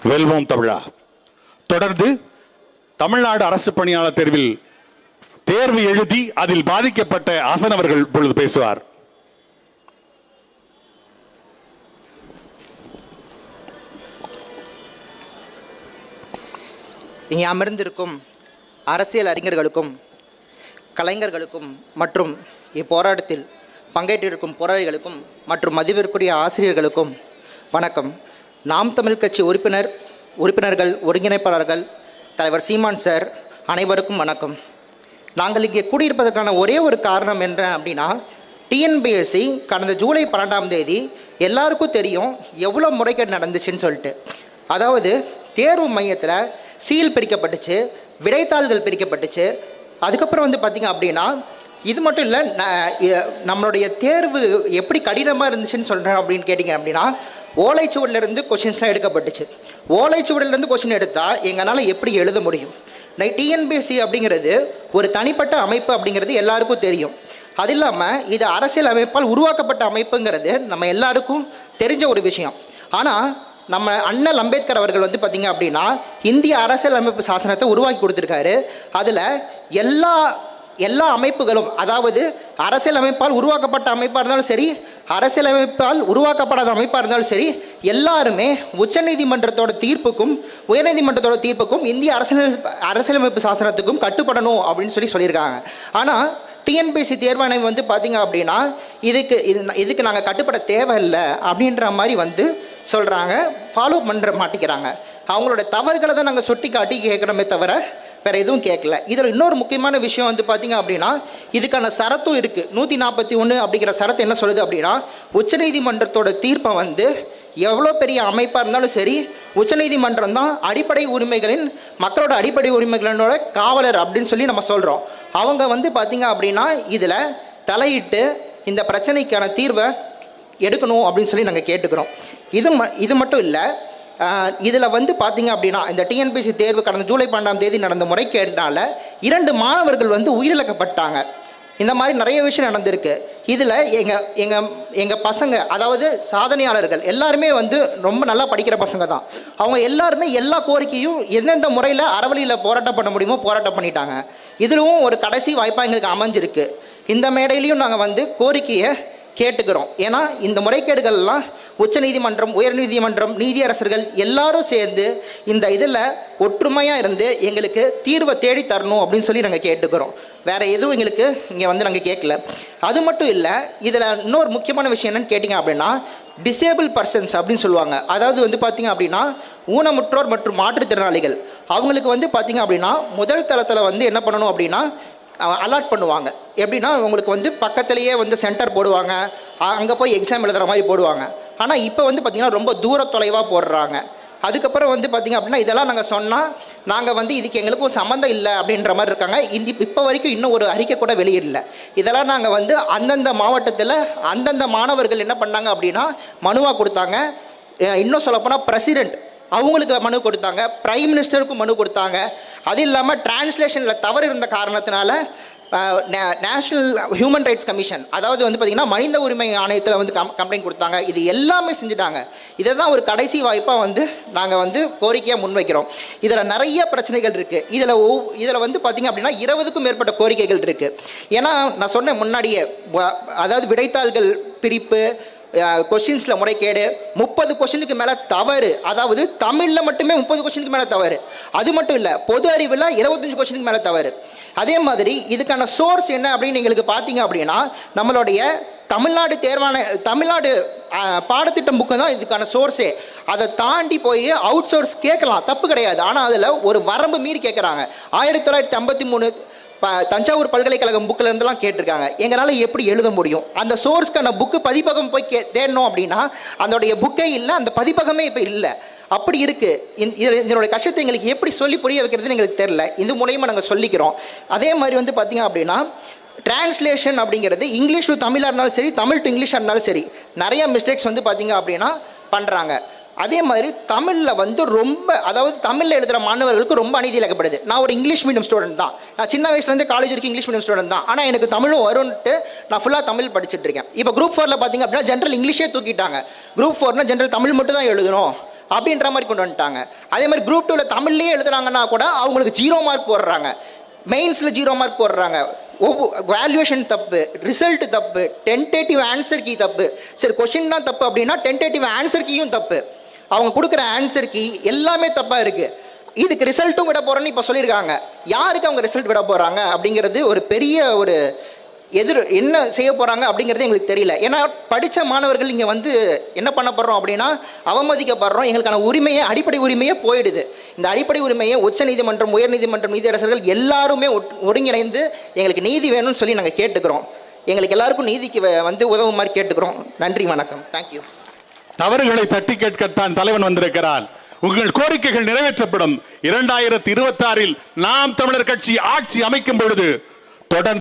வெல்வோம் தமிழா. தொடர்ந்து தமிழ்நாடு அரசு பணியாளர் தேர்வில் தேர்வு எழுதி அதில் பாதிக்கப்பட்ட ஆசன் அவர்கள் இப்பொழுது பேசுவார். இங்கே அமர்ந்திருக்கும் அரசியல் அறிஞர்களுக்கும் கலைஞர்களுக்கும் மற்றும் இப்போராட்டத்தில் பங்கேற்றிருக்கும் போராளிகளுக்கும் மற்றும் மதிப்பிற்குரிய ஆசிரியர்களுக்கும் வணக்கம். நாம் தமிழ் கட்சி உறுப்பினர்கள், ஒருங்கிணைப்பாளர்கள், தலைவர் சீமான் சார் அனைவருக்கும் வணக்கம். நாங்கள் இங்கே கூடியிருப்பதற்கான ஒரே ஒரு காரணம் என்ன அப்படின்னா, டிஎன்பிஎஸ்சி கடந்த ஜூலை 12ஆம் தேதி எல்லாருக்கும் தெரியும் எவ்வளோ முறைகேடு நடந்துச்சுன்னு சொல்லிட்டு. அதாவது தேர்வு மையத்தில் சீல் பிரிக்கப்பட்டுச்சு, விடைத்தாள்கள் பிரிக்கப்பட்டுச்சு. அதுக்கப்புறம் வந்து பார்த்திங்க அப்படின்னா இது மட்டும் இல்லை, நம்மளுடைய தேர்வு எப்படி கடினமாக இருந்துச்சுன்னு சொல்கிறேன் அப்படின்னு கேட்டிங்க அப்படின்னா, ஓலைச்சுவடிலேருந்து கொஷின்ஸ்லாம் எடுக்கப்பட்டுச்சு. ஓலைச்சுவடிலேருந்து கொஷின் எடுத்தால் எங்களால் எப்படி எழுத முடியும்? டிஎன்பிஎஸ்சி அப்படிங்கிறது ஒரு தனிப்பட்ட அமைப்பு அப்படிங்கிறது எல்லாருக்கும் தெரியும். அது இல்லாமல் இது அரசியல் அமைப்பால் உருவாக்கப்பட்ட அமைப்புங்கிறது நம்ம எல்லாருக்கும் தெரிஞ்ச ஒரு விஷயம். ஆனால் நம்ம அண்ணல் அம்பேத்கர் அவர்கள் வந்து பார்த்திங்க அப்படின்னா இந்திய அரசியல் அமைப்பு சாசனத்தை உருவாக்கி கொடுத்துருக்காரு. அதில் எல்லா அமைப்புகளும், அதாவது அரசியல் அமைப்பால் உருவாக்கப்பட்ட அமைப்பாக இருந்தாலும் சரி, அரசியல் அமைப்பால் உருவாக்கப்படாத அமைப்பாக இருந்தாலும் சரி, எல்லாருமே உச்சநீதிமன்றத்தோட தீர்ப்புக்கும் உயர்நீதிமன்றத்தோட தீர்ப்புக்கும் இந்திய அரசியலமைப்பு சாசனத்துக்கும் கட்டுப்படணும் அப்படின்னு சொல்லியிருக்காங்க. ஆனால் டிஎன்பிஎஸ்சி தேர்வாணையம் வந்து பார்த்திங்க அப்படின்னா இதுக்கு நாங்கள் கட்டுப்பட தேவையில்லை அப்படின்ற மாதிரி வந்து சொல்கிறாங்க, ஃபாலோ பண்ணுற மாட்டிக்கிறாங்க. அவங்களோட தவறுகளை தான் நாங்கள் சுட்டி காட்டி கேட்குறோமே தவிர வேறு எதுவும் கேட்கல. இதில் இன்னொரு முக்கியமான விஷயம் வந்து பார்த்திங்க அப்படின்னா இதுக்கான சரத்தும் இருக்குது. 141 அப்படிங்கிற சரத்து என்ன சொல்லுது அப்படின்னா, உச்சநீதிமன்றத்தோட தீர்ப்பை வந்து எவ்வளோ பெரிய அமைப்பாக இருந்தாலும் சரி, உச்சநீதிமன்றம் தான் அடிப்படை உரிமைகளின், மக்களோட அடிப்படை உரிமைகளோட காவலர் அப்படின்னு சொல்லி நம்ம சொல்கிறோம். அவங்க வந்து பார்த்திங்க அப்படின்னா இதில் தலையிட்டு இந்த பிரச்சனைக்கான தீர்வை எடுக்கணும் அப்படின்னு சொல்லி நாங்கள் கேட்டுக்கிறோம். இது மட்டும் இல்லை, இதில் வந்து பார்த்திங்க அப்படின்னா இந்த டிஎன்பிஎஸ்சி தேர்வு கடந்த ஜூலை 12ஆம் தேதி நடந்த முறைகேடுனால 2 மாணவர்கள் வந்து உயிரிழக்கப்பட்டாங்க. இந்த மாதிரி நிறைய விஷயம் நடந்திருக்கு. இதில் எங்கள் பசங்க, அதாவது சாதனையாளர்கள் எல்லாருமே வந்து ரொம்ப நல்லா படிக்கிற பசங்க தான். அவங்க எல்லாருமே எல்லா கோரிக்கையும் எந்தெந்த முறையில் அறவழியில் போராட்டம் பண்ண முடியுமோ போராட்டம் பண்ணிட்டாங்க. இதிலும் ஒரு கடைசி வாய்ப்பாக எங்களுக்கு அமைஞ்சிருக்கு. இந்த மேடையிலையும் நாங்கள் வந்து கோரிக்கையை கேட்டுக்கிறோம். ஏன்னா இந்த முறைகேடுகள்லாம் உச்சநீதிமன்றம், உயர்நீதிமன்றம், நீதியரசர்கள் எல்லாரும் சேர்ந்து இந்த இதில் ஒற்றுமையாக இருந்து எங்களுக்கு தீர்வை தேடி தரணும் அப்படின்னு சொல்லி நாங்கள் கேட்டுக்கிறோம். வேறு எதுவும் எங்களுக்கு இங்கே வந்து நாங்கள் கேட்கல. அது மட்டும் இல்லை, இதில் இன்னொரு முக்கியமான விஷயம் என்னென்னு கேட்டிங்க அப்படின்னா, டிசேபிள் பர்சன்ஸ் அப்படின்னு சொல்லுவாங்க. அதாவது வந்து பார்த்திங்க அப்படின்னா ஊனமுற்றோர் மற்றும் மாற்றுத்திறனாளிகள், அவங்களுக்கு வந்து பார்த்திங்க அப்படின்னா முதல் தளத்தில் வந்து என்ன பண்ணணும் அப்படின்னா அலாட் பண்ணுவாங்க. எப்படின்னா உங்களுக்கு வந்து பக்கத்துலேயே வந்து சென்டர் போடுவாங்க, அங்கே போய் எக்ஸாம் எழுதுகிற மாதிரி போடுவாங்க. ஆனால் இப்போ வந்து பார்த்திங்கன்னா ரொம்ப தொலைவாக போடுறாங்க. அதுக்கப்புறம் வந்து பார்த்திங்க அப்படின்னா இதெல்லாம் நாங்கள் சொன்னால் நாங்கள் வந்து இதுக்கு எங்களுக்கும் சம்மந்தம் இல்லை அப்படின்ற மாதிரி இருக்காங்க. இப்போ வரைக்கும் இன்னும் ஒரு அறிக்கை கூட வெளியிடல. இதெல்லாம் நாங்கள் வந்து அந்தந்த மாவட்டத்தில் அந்தந்த மாணவர்கள் என்ன பண்ணாங்க அப்படின்னா மனுவாக கொடுத்தாங்க. இன்னும் சொல்லப்போனால் பிரசிடெண்ட் அவங்களுக்கு மனு கொடுத்தாங்க, பிரைம் மினிஸ்டருக்கும் மனு கொடுத்தாங்க. அது இல்லாமல் டிரான்ஸ்லேஷனில் தவறு இருந்த காரணத்தினால நேஷ்னல் ஹியூமன் ரைட்ஸ் கமிஷன், அதாவது வந்து பார்த்திங்கன்னா மனித உரிமை ஆணையத்தில் வந்து கம்ப்ளைண்ட் கொடுத்தாங்க. இது எல்லாமே செஞ்சுட்டாங்க. இதை தான் ஒரு கடைசி வாய்ப்பாக வந்து நாங்கள் வந்து கோரிக்கையாக முன்வைக்கிறோம். இதில் நிறைய பிரச்சனைகள் இருக்குது. இதில் வந்து பார்த்திங்க அப்படின்னா 20க்கும் மேற்பட்ட கோரிக்கைகள் இருக்குது. ஏன்னா நான் சொன்னேன் முன்னாடியே, அதாவது விடைத்தாள்கள் பிரிப்பு, கொஸ்டின்ஸில் முறைகேடு, 30 கொஸ்டினுக்கு மேலே தவறு. அதாவது தமிழில் மட்டுமே 30 கொஸ்டினுக்கு மேலே தவறு. அது மட்டும் இல்லை, பொது அறிவில் 25 கொஸ்டினுக்கு மேலே தவறு. அதே மாதிரி இதுக்கான சோர்ஸ் என்ன அப்படின்னு எங்களுக்கு பார்த்தீங்க அப்படின்னா நம்மளுடைய தமிழ்நாடு பாடத்திட்டம் புக்கு தான் இதுக்கான சோர்ஸே. அதை தாண்டி போய் அவுட் சோர்ஸ் கேட்கலாம், தப்பு கிடையாது. ஆனால் அதில் ஒரு வரம்பு மீறி கேட்குறாங்க. 1953 தஞ்சாவூர் பல்கலைக்கழகம் புக்கில் இருந்தெல்லாம் கேட்டிருக்காங்க. எங்களால் எப்படி எழுத முடியும்? அந்த சோர்ஸ்க்கான புக்கு பதிப்பகம் போய் தேடணும் அப்படின்னா அதோடைய புக்கே இல்லை, அந்த பதிப்பகமே இப்போ இல்லை. அப்படி இருக்குது. இதனுடைய கஷ்டத்தை எங்களுக்கு எப்படி சொல்லி புரிய வைக்கிறதுன்னு எங்களுக்கு தெரில. இது மூலயமா நாங்கள் சொல்லிக்கிறோம். அதே மாதிரி வந்து பார்த்திங்க அப்படின்னா டிரான்ஸ்லேஷன் அப்படிங்கிறது இங்கிலீஷ் டு தமிழாக இருந்தாலும் சரி, தமிழ் டு இங்கிலீஷாக இருந்தாலும் சரி, நிறைய மிஸ்டேக்ஸ் வந்து பார்த்திங்க அப்படின்னா பண்ணுறாங்க. அதே மாதிரி தமிழில் வந்து ரொம்ப, அதாவது தமிழில் எழுதுகிற மாணவர்களுக்கு ரொம்ப அநீதி இழைக்கப்படுது. நான் ஒரு இங்கிலீஷ் மீடியம் ஸ்டூடெண்ட் தான். நான் சின்ன வயசுலேருந்து காலேஜ் வரைக்கும் இங்கிலீஷ் மீடியம் ஸ்டூடெண்ட் தான். ஆனால் எனக்கு தமிழும் வரும்ன்ட்டு நான் ஃபுல்லாக தமிழ் படிச்சுட்டு இருக்கேன். இப்போ குரூப் 4ல் பார்த்திங்க அப்படின்னா ஜென்ரல் இங்கிலீஷே தூக்கிட்டாங்க. குரூப் 4னா ஜென்ரல் தமிழ் மட்டும் தான் எழுதணும் அப்படின்ற மாதிரி கொண்டு வந்துட்டாங்க. அதே மாதிரி குரூப் 2ல தமிழ்லேயே எழுதுறாங்கன்னா கூட அவங்களுக்கு 0 மார்க் போடுறாங்க, மெயின்ஸில் 0 மார்க் போடுறாங்க. வேல்யூவேஷன் தப்பு, ரிசல்ட் தப்பு, டென்டேட்டிவ் ஆன்சர் கீ தப்பு. சரி, கொஷின் தான் தப்பு அப்படின்னா டென்டேட்டிவ் ஆன்சர் கீயும் தப்பு, அவங்க கொடுக்குற ஆன்சர் கீ எல்லாமே தப்பாக இருக்குது. இதுக்கு ரிசல்ட்டும் விட போகிறேன்னு இப்போ சொல்லியிருக்காங்க. யாருக்கு அவங்க ரிசல்ட் விட போகிறாங்க அப்படிங்கிறது ஒரு பெரிய ஒரு என்ன செய்ய போகிறாங்க அப்படிங்கிறது எங்களுக்கு தெரியல. ஏன்னா படித்த மாணவர்கள் இங்கே வந்து என்ன பண்ணப்படுறோம் அப்படின்னா அவமதிக்கப்படுறோம். எங்களுக்கான உரிமையை, அடிப்படை உரிமையே போயிடுது. இந்த அடிப்படை உரிமையை உச்சநீதிமன்றம், உயர்நீதிமன்றம், நீதியரசர்கள் எல்லாருமே ஒருங்கிணைந்து எங்களுக்கு நீதி வேணும்னு சொல்லி நாங்கள் கேட்டுக்கிறோம். எங்களுக்கு எல்லாருக்கும் நீதிக்கு வந்து உதவுமாறு கேட்டுக்கிறோம். நன்றி, வணக்கம், தேங்க்யூ. தவறுகளை தட்டி கேட்கத்தான் தலைவன் வந்திருக்கிறார். உங்கள் கோரிக்கைகள் நிறைவேற்றப்படும். 2026 நாம் தமிழர் கட்சி ஆட்சி அமைக்கும் பொழுது தொடர்ந்து